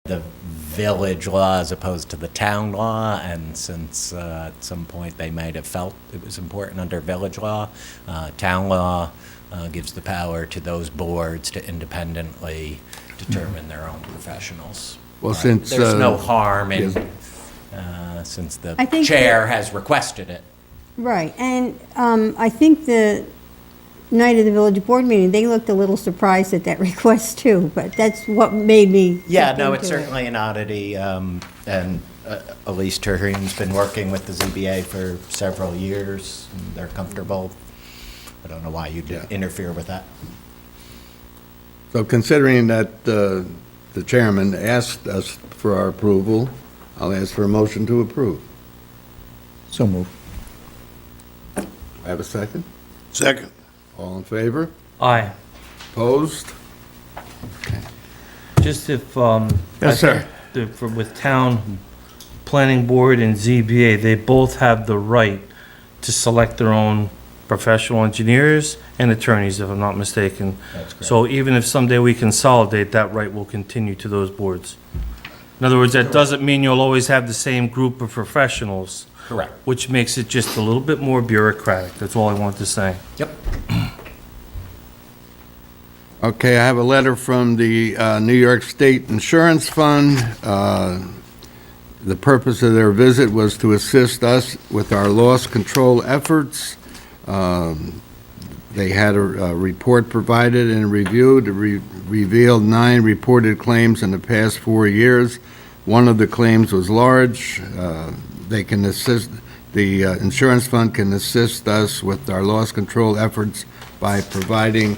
the village law as opposed to the town law, and since at some point they might have felt it was important under village law, town law gives the power to those boards to independently determine their own professionals. Well, since... There's no harm in, yes. since the I think chair has requested it. Right, and I think the night of the village board meeting, they looked a little surprised at that request too, but that's what made me Yeah, look no, into it's it. certainly an oddity, and Elise Terhune's been working with the ZBA for several years, and they're comfortable. I don't know why you'd Yeah. interfere with that. So considering that the chairman asked us for our approval, I'll ask for a motion to approve. So move. I have a second? Second. All in favor? Aye. Opposed? Just if, Yes, sir. with town planning board and ZBA, they both have the right to select their own professional engineers and attorneys, if I'm not mistaken. That's correct. So even if someday we consolidate, that right will continue to those boards. In other words, that doesn't mean you'll always have the same group of professionals, Correct. which makes it just a little bit more bureaucratic. That's all I want to say. Yep. Okay, I have a letter from the New York State Insurance Fund. The purpose of their visit was to assist us with our loss control efforts. They had a report provided and reviewed. It revealed 9 reported claims in the past 4 years. One of the claims was large. They can assist, the insurance fund can assist us with our loss control efforts by providing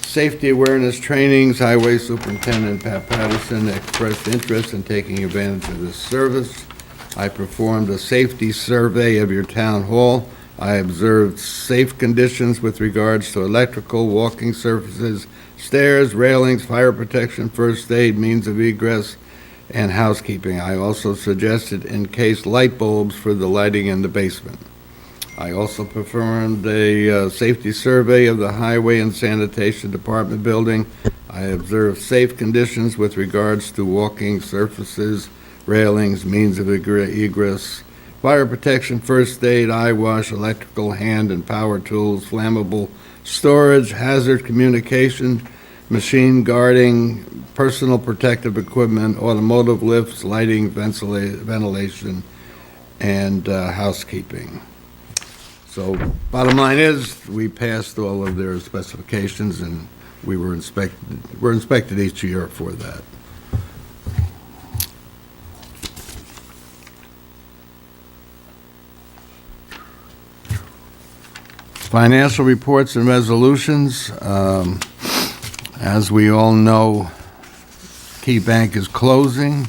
safety awareness trainings. Highway Superintendent Pat Patterson expressed interest in taking advantage of this service. I performed a safety survey of your town hall. I observed safe conditions with regards to electrical, walking surfaces, stairs, railings, fire protection, first aid, means of egress, and housekeeping. I also suggested encased light bulbs for the lighting in the basement. I also performed a safety survey of the Highway and Sanitation Department building. I observed safe conditions with regards to walking surfaces, railings, means of egress, fire protection, first aid, eye wash, electrical, hand and power tools, flammable storage, hazard communication, machine guarding, personal protective equipment, automotive lifts, lighting, ventilation, and housekeeping. So bottom line is, we passed all of their specifications, and we're inspected each year for that. Financial reports and resolutions. As we all know, Key Bank is closing.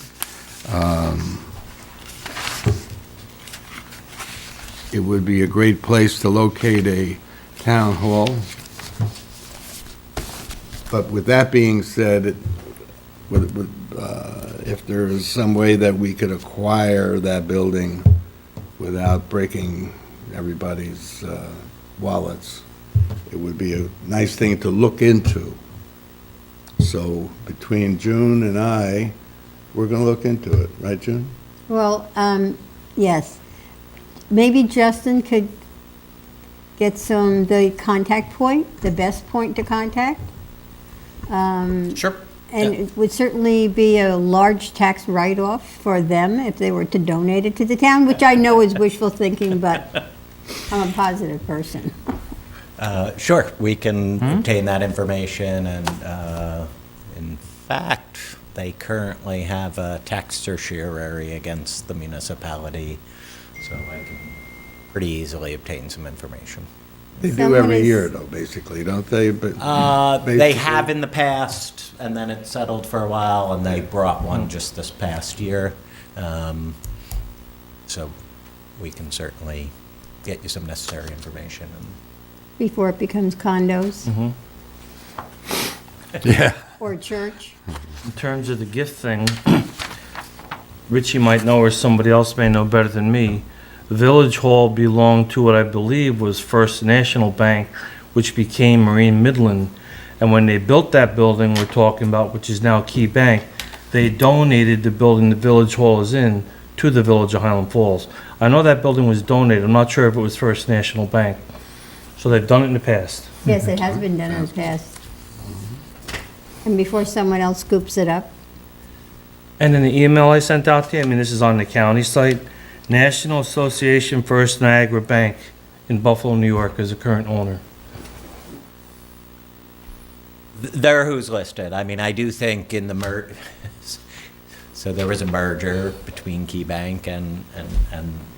It would be a great place to locate a town hall. But with that being said, if there is some way that we could acquire that building without breaking everybody's wallets, it would be a nice thing to look into. So between June and I, we're going to look into it, right, June? Well, yes. Maybe Justin could get the contact point, the best point to contact. Sure. And Yeah. it would certainly be a large tax write-off for them if they were to donate it to the town, which I know is wishful thinking, but I'm a positive person. Sure, we can obtain that information, and in fact, they currently have a tax certiorari against the municipality, so I can pretty easily obtain some information. They do Someone every is- year, though, basically, don't they? But They basically- have in the past, and then it settled for a while, and they brought one just this past year. So we can certainly get you some necessary information. Before it becomes condos Yeah. or a church. In terms of the gift thing, Richie might know, or somebody else may know better than me, the Village Hall belonged to what I believe was First National Bank, which became Marine Midland. And when they built that building we're talking about, which is now Key Bank, they donated the building the Village Hall is in to the Village of Highland Falls. I know that building was donated. I'm not sure if it was First National Bank. So they've done it in the past. Yes, it has been done in the past. And before someone else scoops it up, And in the email I sent out to you, I mean, this is on the county site, National Association First Niagara Bank in Buffalo, New York is the current owner. They're who's listed. I mean, I do think in the so there was a merger between Key Bank and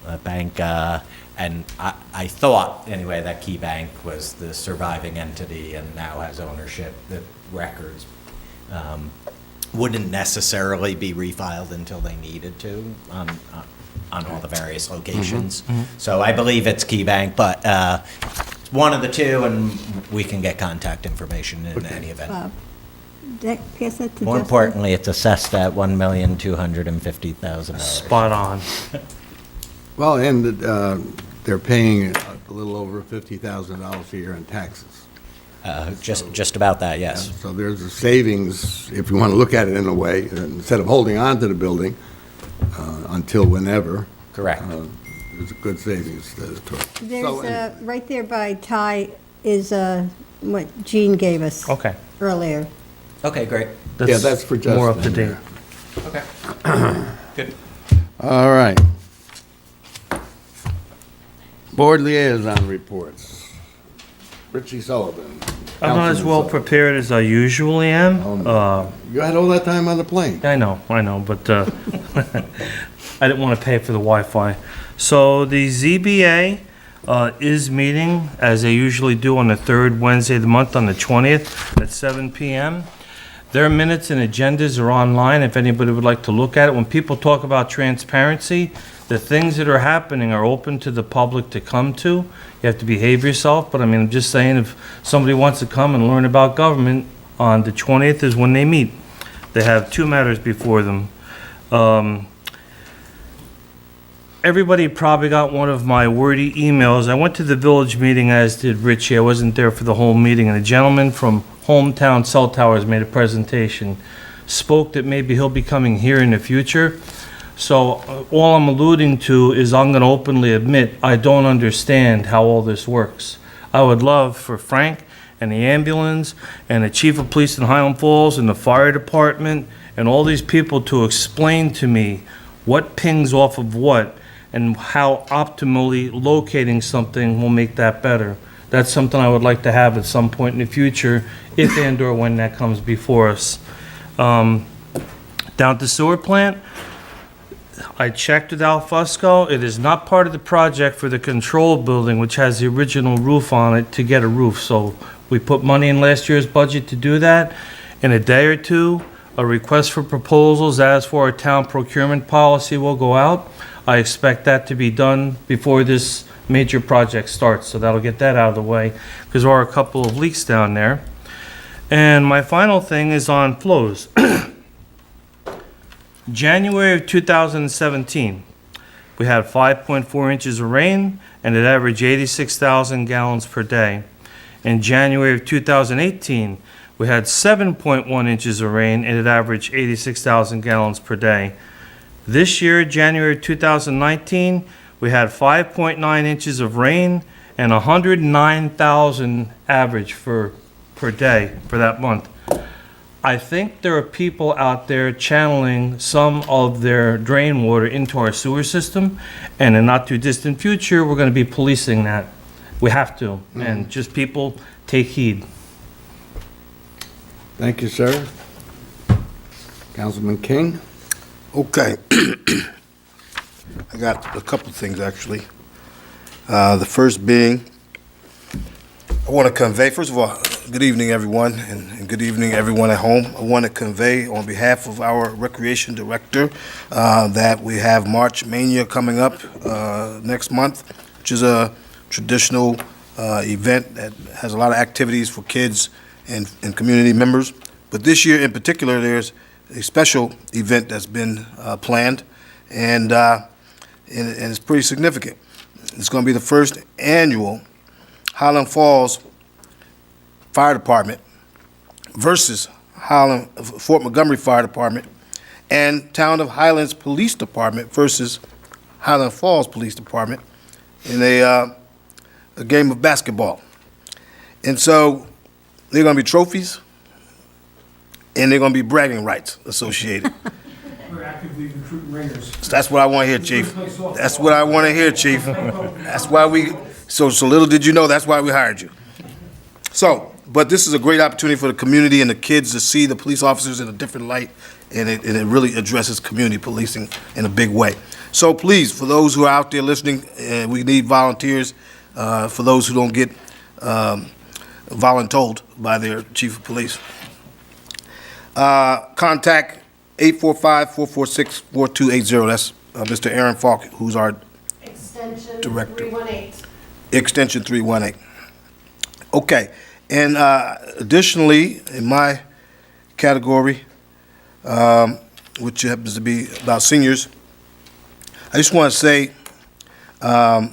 a bank, and I thought, anyway, that Key Bank was the surviving entity and now has ownership. The records wouldn't necessarily be refiled until they needed to on all the various locations. So I believe it's Key Bank, but it's one of the two, and we can get contact information in any event. pass that to More Justin. importantly, it's assessed at $1,250,000. Spot on. Well, and they're paying a little over $50,000 a year in taxes. Just about that, yes. So there's a savings, if you want to look at it in a way, instead of holding on to the building until whenever. Correct. There's a good savings. There's, right there by Ty is what Jean gave us Okay. earlier. Okay, great. Yeah, that's for Justin. More up to date. Okay. Good. All right. Board liaison reports. Richie Sullivan. I'm not as Councilman well Sullivan. prepared as I usually am. You had all that time on the plane. I know, but I didn't want to pay for the Wi-Fi. So the ZBA is meeting, as they usually do, on the third Wednesday of the month on the 20th at 7 p.m. Their minutes and agendas are online if anybody would like to look at it. When people talk about transparency, the things that are happening are open to the public to come to. You have to behave yourself, but I mean, I'm just saying, if somebody wants to come and learn about government, on the 20th is when they meet. They have two matters before them. Everybody probably got one of my wordy emails. I went to the village meeting, as did Richie. I wasn't there for the whole meeting, and a gentleman from Hometown Cell Towers made a presentation, spoke that maybe he'll be coming here in the future. So all I'm alluding to is I'm going to openly admit I don't understand how all this works. I would love for Frank and the ambulance and the chief of police in Highland Falls and the fire department and all these people to explain to me what pings off of what and how optimally locating something will make that better. That's something I would like to have at some point in the future, if and or when that comes before us. Down at the sewer plant, I checked with Al Fusco. It is not part of the project for the control building, which has the original roof on it, to get a roof. So we put money in last year's budget to do that. In a day or two, a request for proposals as for our town procurement policy will go out. I expect that to be done before this major project starts, so that'll get that out of the way, because there are a couple of leaks down there. And my final thing is on flows. January of 2017, we had 5.4 inches of rain, and it averaged 86,000 gallons per day. In January of 2018, we had 7.1 inches of rain, and it averaged 86,000 gallons per day. This year, January 2019, we had 5.9 inches of rain and 109,000 average per day for that month. I think there are people out there channeling some of their drain water into our sewer system, and in the not too distant future, we're going to be policing that. We have to, and just people take heed. Thank you, sir. Councilman King? Okay. I got a couple of things, actually. The first being, I want to convey, first of all, good evening, everyone, and good evening, everyone at home. I want to convey on behalf of our Recreation Director that we have March Mania coming up next month, which is a traditional event that has a lot of activities for kids and community members. But this year in particular, there's a special event that's been planned, and it's pretty significant. It's going to be the first annual Highland Falls Fire Department versus Fort Montgomery Fire Department and Town of Highlands Police Department versus Highland Falls Police Department in a game of basketball. And so there are going to be trophies, and there are going to be bragging rights associated. We're actively recruiting ringers. So that's what I want to hear, Chief. That's what I want to hear, Chief. That's why so little did you know, that's why we hired you. So, but this is a great opportunity for the community and the kids to see the police officers in a different light, and it really addresses community policing in a big way. So please, for those who are out there listening, we need volunteers, for those who don't get voluntold by their chief of police. Contact 845-446-4280. That's Mr. Aaron Falk, who's our Extension Director. 318. extension 318. Okay, and additionally, in my category, which happens to be about seniors, I just want to say that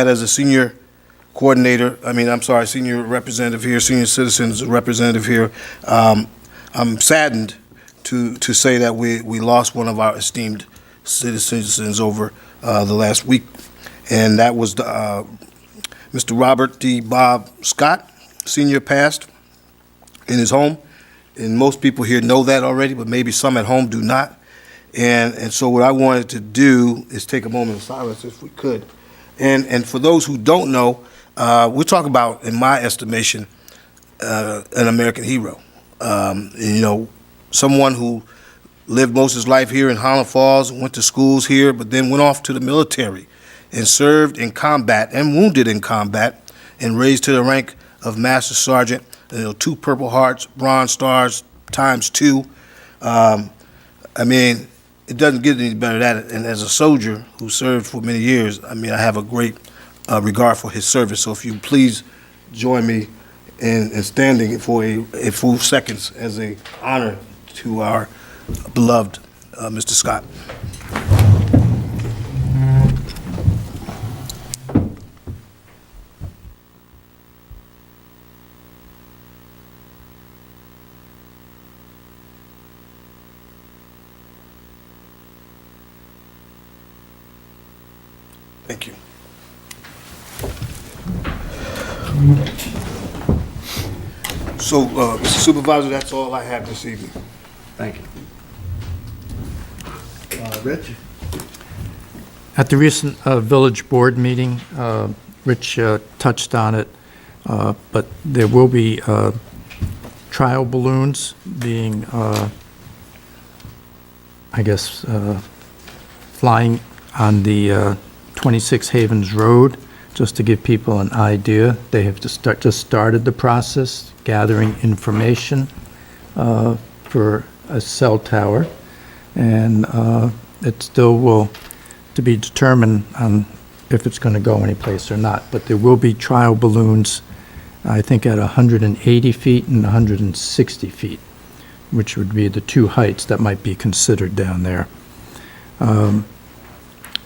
as a senior senior representative here, senior citizens representative here, I'm saddened to say that we lost one of our esteemed citizens over the last week, and that was Mr. Robert D. Bob Scott, Senior, passed in his home. And most people here know that already, but maybe some at home do not. And so what I wanted to do is take a moment of silence, if we could. And for those who don't know, we're talking about, in my estimation, an American hero. Someone who lived most of his life here in Highland Falls, went to schools here, but then went off to the military and served in combat and wounded in combat and raised to the rank of Master Sergeant, 2 Purple Hearts, Bronze Stars, ×2. It doesn't get any better than that. And as a soldier who served for many years, I have a great regard for his service. So if you please join me in standing for a few seconds as an honor to our beloved Mr. Scott. Thank you. So, Mr. Supervisor, that's all I have this evening. Thank you. Rich? At the recent village board meeting, Rich touched on it, but there will be trial balloons being, flying on the 26 Havens Road, just to give people an idea. They have just started the process, gathering information for a cell tower, and it still will to be determined on if it's going to go anyplace or not. But there will be trial balloons, I think, at 180 feet and 160 feet, which would be the 2 heights that might be considered down there.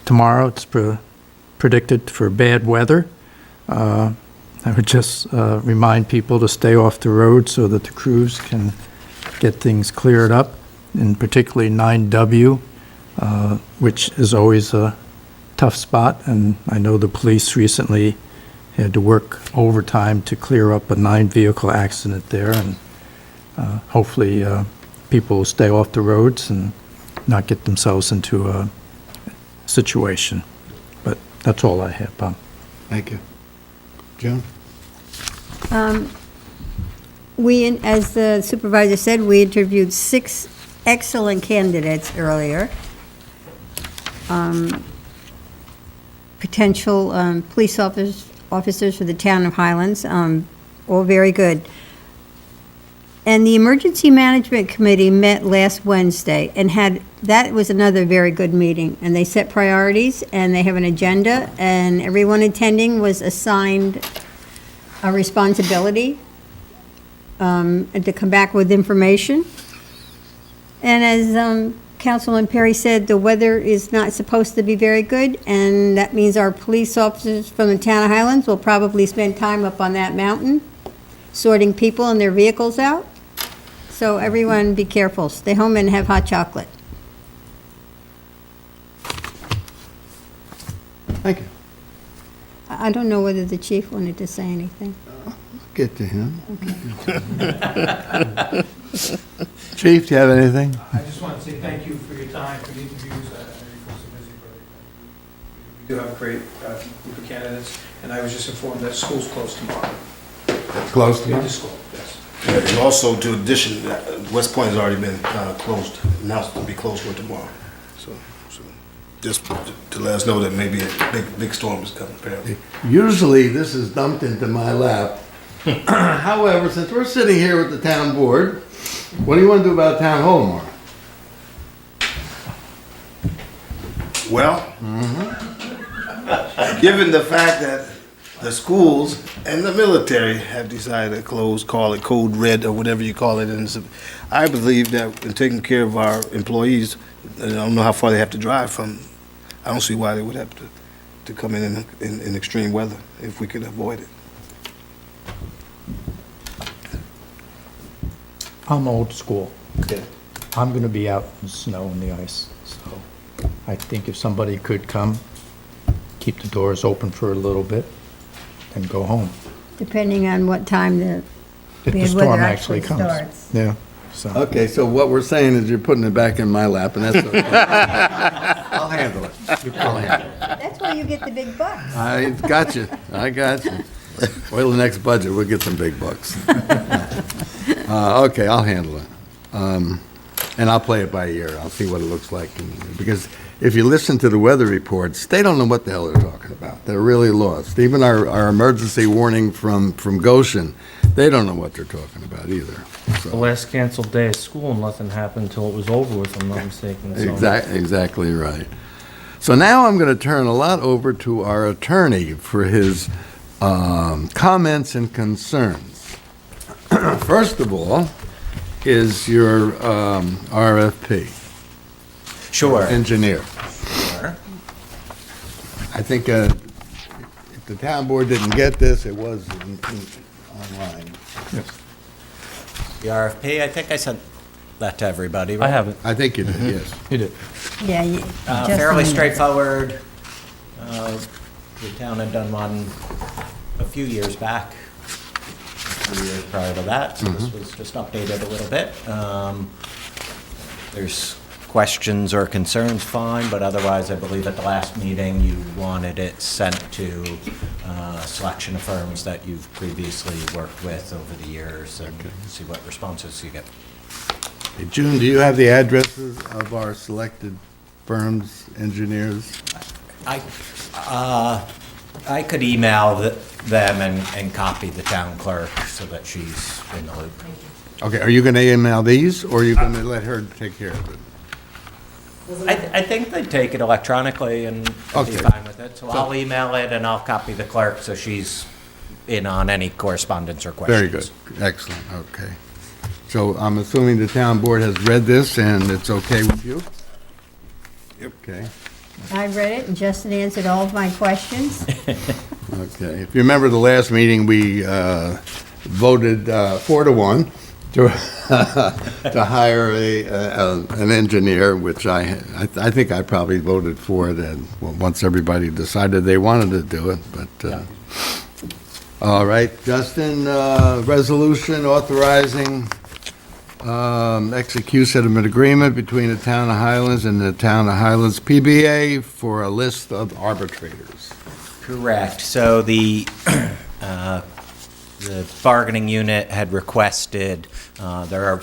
Tomorrow, it's predicted for bad weather. I would just remind people to stay off the road so that the crews can get things cleared up, and particularly 9W, which is always a tough spot. And I know the police recently had to work overtime to clear up a 9-vehicle accident there, and hopefully people will stay off the roads and not get themselves into a situation. But that's all I have, Bob. Thank you. June? As the supervisor said, we interviewed 6 excellent candidates earlier. Potential police officers for the town of Highlands, all very good. And the Emergency Management Committee met last Wednesday and that was another very good meeting. And they set priorities and they have an agenda, and everyone attending was assigned a responsibility and to come back with information. And as Councilman Perry said, the weather is not supposed to be very good, and that means our police officers from the town of Highlands will probably spend time up on that mountain sorting people and their vehicles out. So everyone be careful. Stay home and have hot chocolate. Thank you. I don't know whether the chief wanted to say anything. Get to him. Chief, do you have anything? I just want to say thank you for your time, for the interviews. I know you folks are busy, but we do have a great group of candidates, and I was just informed that school's closed tomorrow. Close to Yeah, you? the school, yes. And also, to addition, West Point has already been closed, announced to be closed for tomorrow. So just to let us know that maybe a big storm is coming, apparently. Usually, this is dumped into my lap. However, since we're sitting here with the town board, what do you want to do about town hall tomorrow? Well, given the fact that the schools and the military have decided to close, call it code red or whatever you call it, and I believe that in taking care of our employees, I don't know how far they have to drive from, I don't see why they would have to come in extreme weather if we could avoid it. I'm old school. Okay. I'm going to be out in the snow and the ice, so I think if somebody could come, keep the doors open for a little bit, and go home. Depending on what time the If the bad storm weather actually actually comes. starts. Yeah, so. Okay, so what we're saying is you're putting it back in my lap, and that's okay. I'll handle it. I'll handle it. That's why you get the big bucks. I got you. I got you. Wait till the next budget, we'll get some big bucks. Okay, I'll handle it. And I'll play it by ear. I'll see what it looks like. Because if you listen to the weather reports, they don't know what the hell they're talking about. They're really lost. Even our emergency warning from Goshen, they don't know what they're talking about either. The last canceled day of school, nothing happened until it was over with, if I'm not mistaken. So- Exactly right. So now I'm going to turn a lot over to our attorney for his comments and concerns. First of all, is your RFP, Sure. engineer. Sure. I think if the town board didn't get this, it was online. The RFP, I think I sent that to everybody, I right? haven't. I think you did, yes. You did. Yeah. Fairly straightforward. The town had done one a few years back, a few years prior to that, so this was just updated a little bit. There's questions or concerns, fine, but otherwise, I believe at the last meeting, you wanted it sent to a selection of firms that you've previously worked with over the years and see what responses you get. Hey, June, do you have the addresses of our selected firms, engineers? I could email them and copy the town clerk so that she's in the loop. Okay, are you going to email these, or are you going to let her take care of it? I think they take it electronically and be Okay. fine with it. So I'll email it and I'll copy the clerk so she's in on any correspondence or questions. Very good, excellent, okay. So I'm assuming the town board has read this and it's okay with you? Yep. Okay, I read it, and Justin answered all of my questions. okay. If you remember the last meeting, we voted 4-1 to to hire an engineer, which I think I probably voted for it, and once everybody decided they wanted to do it, but, all right, Justin, resolution authorizing execution of an agreement between the town of Highlands and the town of Highlands PBA for a list of arbitrators. Correct. So the bargaining unit had requested, there are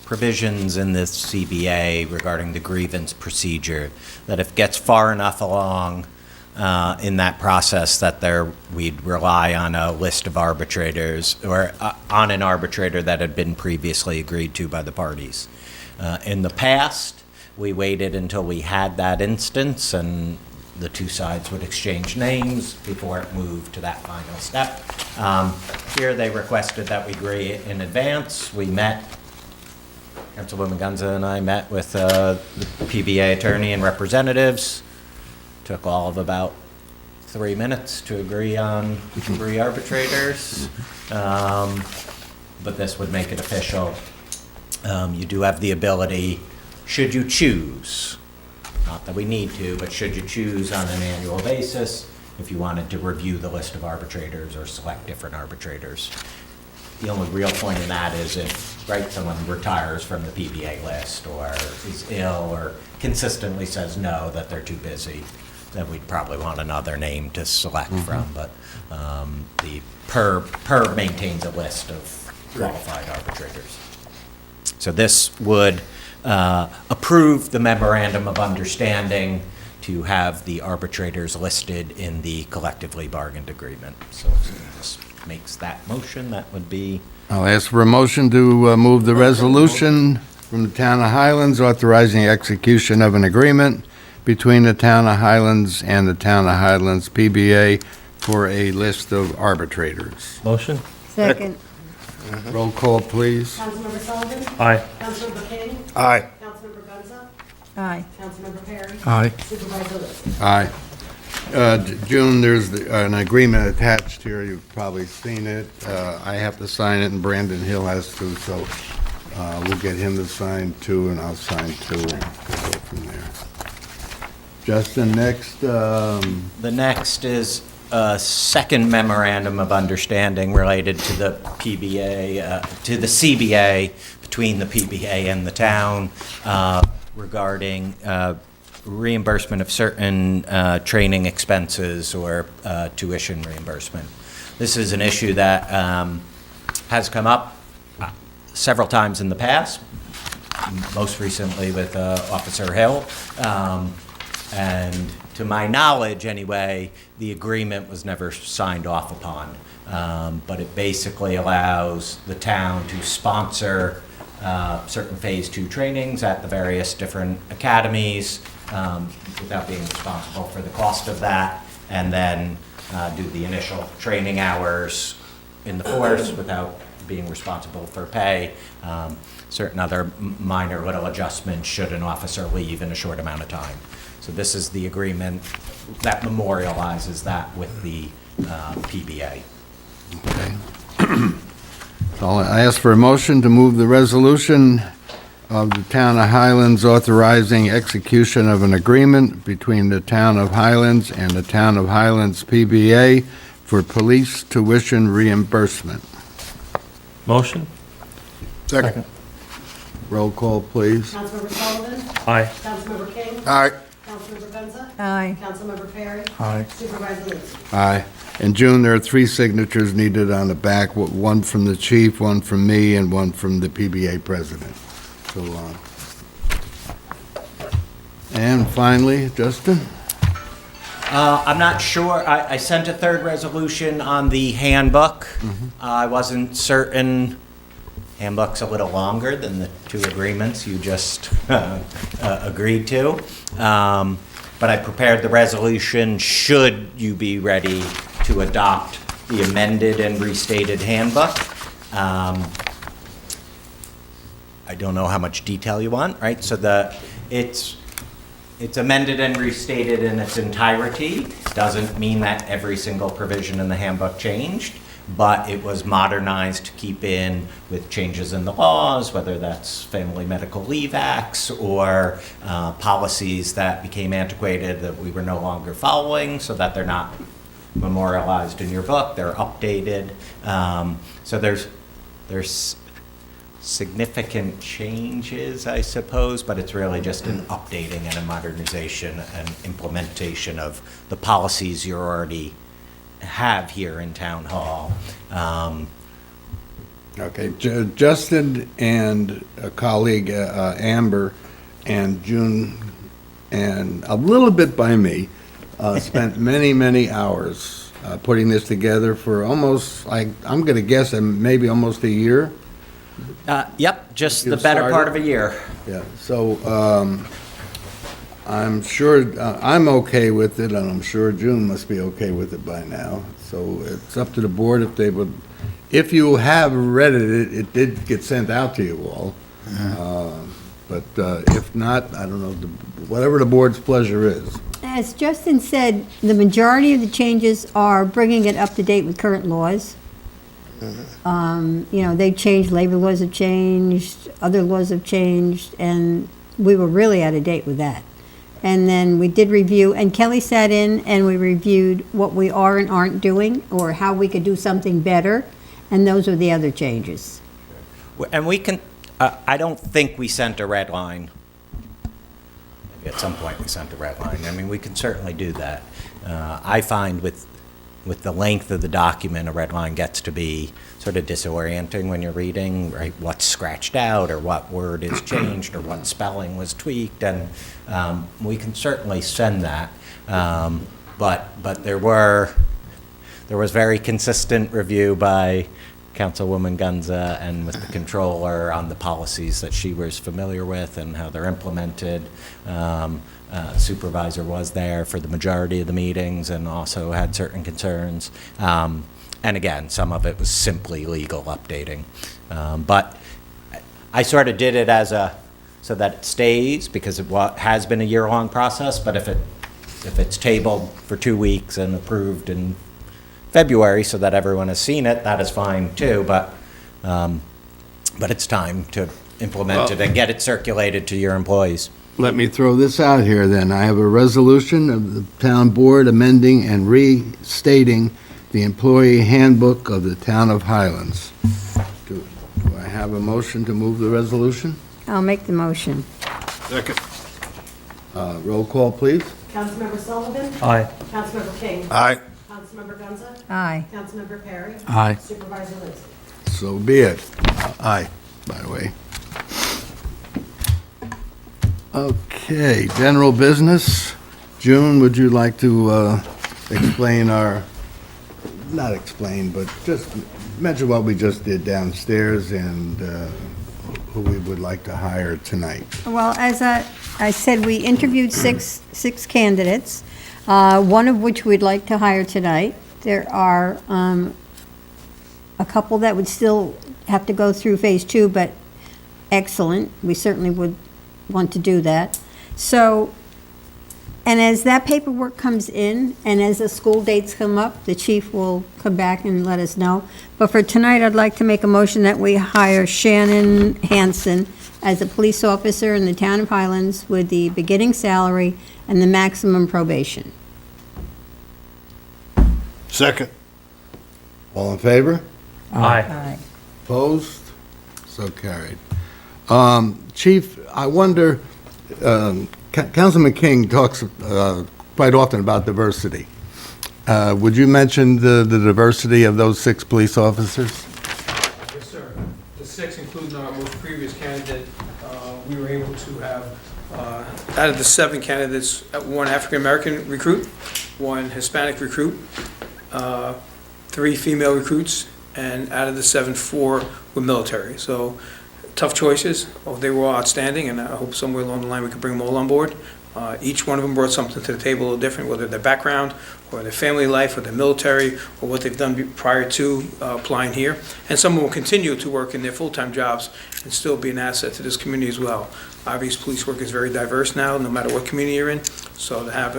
provisions in this CBA regarding the grievance procedure, that if it gets far enough along in that process that we'd rely on a list of arbitrators or on an arbitrator that had been previously agreed to by the parties. In the past, we waited until we had that instance and the two sides would exchange names before it moved to that final step. Here, they requested that we agree in advance. We met, Councilwoman Gunza and I met with the PBA attorney and representatives. Took all of about 3 minutes to agree on 3 arbitrators. But this would make it official You do have the ability, should you choose, not that we need to, but should you choose on an annual basis, if you wanted to review the list of arbitrators or select different arbitrators. The only real point in that is if, right, someone retires from the PBA list or is ill or consistently says no, that they're too busy, then we'd probably want another name to select from. But the PERB maintains a list of qualified arbitrators. So this would approve the memorandum of understanding to have the arbitrators listed in the collectively bargained agreement. So if this makes that motion, that would be. I'll ask for a motion to move the resolution from the Town of Highlands authorizing execution of an agreement between the Town of Highlands and the Town of Highlands PBA for a list of arbitrators. Motion? Second. Roll call, please. Councilmember Sullivan? Aye. Councilmember King? Aye. Councilmember Gunza? Aye. Councilmember Perry? Aye. Supervisor Lewis? Aye. June, there's an agreement attached here, you've probably seen it. I have to sign it, and Brandon Hill has to, so we'll get him to sign too, and I'll sign too, and go from there. Justin, next, The next is a second memorandum of understanding related to the PBA, to the CBA, between the PBA and the town, regarding reimbursement of certain training expenses or tuition reimbursement. This is an issue that has come up several times in the past, most recently with Officer Hill. And to my knowledge, anyway, the agreement was never signed off upon. But it basically allows the town to sponsor certain Phase 2 trainings at the various different academies without being responsible for the cost of that, and then do the initial training hours in the force without being responsible for pay. Certain other minor little adjustments should an officer leave in a short amount of time. So this is the agreement that memorializes that with the PBA. so I ask for a motion to move the resolution of the Town of Highlands authorizing execution of an agreement between the Town of Highlands and the Town of Highlands PBA for police tuition reimbursement. Motion? Second. Roll call, please. Councilmember Sullivan? Aye. Councilmember King? Aye. Councilmember Gunza? Aye. Councilmember Perry? Aye. Supervisor Lewis? Aye. In June, there are 3 signatures needed on the back, one from the chief, one from me, and one from the PBA president. So, and finally, Justin? I'm not sure, I sent a third resolution on the handbook. I wasn't certain, handbook's a little longer than the 2 agreements you just agreed to. But I prepared the resolution should you be ready to adopt the amended and restated handbook. I don't know how much detail you want, right? So it's amended and restated in its entirety. Doesn't mean that every single provision in the handbook changed, but it was modernized to keep in with changes in the laws, whether that's Family Medical Leave Acts or policies that became antiquated that we were no longer following, so that they're not memorialized in your book, they're updated. So there's significant changes, I suppose, but it's really just an updating and a modernization and implementation of the policies you already have here in Town Hall. Okay, Justin and a colleague, Amber, and June, and a little bit by me, spent many, many hours putting this together for almost, I'm going to guess, maybe almost a year. Yep, just You the better started? part of a year. Yeah, so I'm sure, I'm okay with it, and I'm sure June must be okay with it by now. So it's up to the board if they would, if you have read it, it did get sent out to you all. But if not, I don't know, whatever the board's pleasure is. As Justin said, the majority of the changes are bringing it up to date with current laws. They changed, labor laws have changed, other laws have changed, and we were really out of date with that. And then we did review, and Kelly sat in and we reviewed what we are and aren't doing, or how we could do something better, and those are the other changes. And we can, I don't think we sent a red line. Maybe at some point we sent a red line. I mean, we can certainly do that. I find with the length of the document, a red line gets to be sort of disorienting when you're reading, right? What's scratched out, or what word is changed, or what spelling was tweaked, and we can certainly send that. But there was very consistent review by Councilwoman Gunza and with the controller on the policies that she was familiar with and how they're implemented. Supervisor was there for the majority of the meetings and also had certain concerns. And again, some of it was simply legal updating. But I sort of did it so that it stays, because it has been a year-long process, but if it's tabled for 2 weeks and approved in February so that everyone has seen it, that is fine too, but it's time to implement it and get it circulated to your employees. Let me throw this out here then. I have a resolution of the town board amending and restating the employee handbook of the town of Highlands. Do I have a motion to move the resolution? I'll make the motion. Second. Roll call, please. Councilmember Sullivan? Aye. Councilmember King? Aye. Councilmember Gunza? Aye. Councilmember Perry? Aye. Supervisor Lindsay? So be it. Aye, by the way. Okay, general business. June, would you like to explain not explain, but just mention what we just did downstairs and who we would like to hire tonight? Well, as I said, we interviewed six candidates, one of which we'd like to hire tonight. There are a couple that would still have to go through phase 2, but excellent. We certainly would want to do that. So, and as that paperwork comes in, and as the school dates come up, the chief will come back and let us know. But for tonight, I'd like to make a motion that we hire Shannon Hanson as a police officer in the town of Highlands with the beginning salary and the maximum probation. Second. All in favor? Aye. Opposed? So carried. Chief, I wonder, Councilman King talks quite often about diversity. Would you mention the diversity of those 6 police officers? Yes, sir. The 6, including our most previous candidate, we were able to have, out of the 7 candidates, 1 African-American recruit, 1 Hispanic recruit, 3 female recruits, and out of the 7, 4 were military. So tough choices. They were all outstanding, and I hope somewhere along the line we can bring them all on board. Each one of them brought something to the table a little different, whether their background or their family life or their military or what they've done prior to applying here. And some will continue to work in their full-time jobs and still be an asset to this community as well. Obviously, police work is very diverse now, no matter what community you're in. So to have,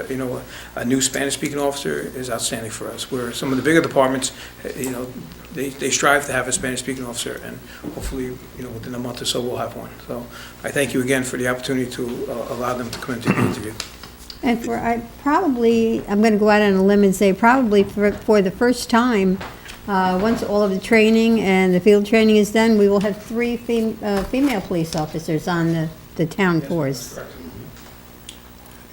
a new Spanish-speaking officer is outstanding for us. Where some of the bigger departments, they strive to have a Spanish-speaking officer, and hopefully, within a month or so, we'll have one. So I thank you again for the opportunity to allow them to come into the interview. And I'm going to go out on a limb and say probably for the first time, once all of the training and the field training is done, we will have 3 female police officers on the town force. Correct.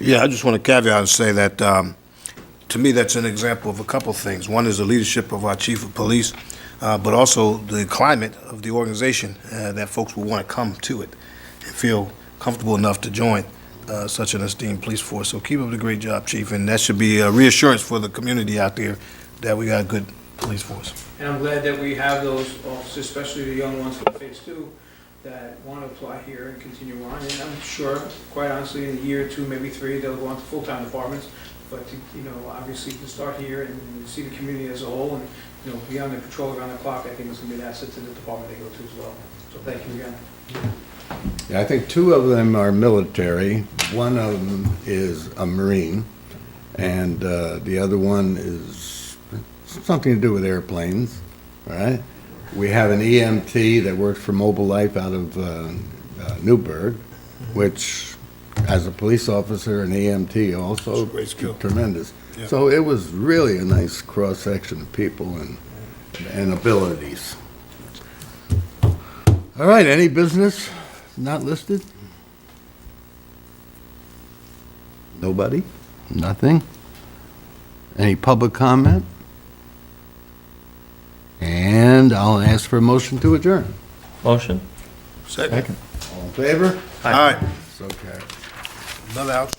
Yeah, I just want to caveat and say that, to me, that's an example of a couple things. One is the leadership of our chief of police, but also the climate of the organization, that folks will want to come to it and feel comfortable enough to join such an esteemed police force. So keep up the great job, chief, and that should be a reassurance for the community out there that we got a good police force. And I'm glad that we have those officers, especially the young ones for phase 2, that want to apply here and continue on. And I'm sure, quite honestly, in a year or 2, maybe 3, they'll go on to full-time departments. But, obviously to start here and see the community as a whole and, beyond the patrol around the clock, I think it's going to be an asset to the department they go to as well. So thank you again. Yeah, I think 2 of them are military. One of them is a Marine, and the other one is something to do with airplanes, all right? We have an EMT that works for Mobile Life out of Newburgh, which, as a police officer and EMT also, Great skill. tremendous. Yeah. So it was really a nice cross-section of people and abilities. All right, any business not listed? Nobody? Nothing? Any public comment? And I'll ask for a motion to adjourn. Motion? Second. All in favor? All right, So carried. another out.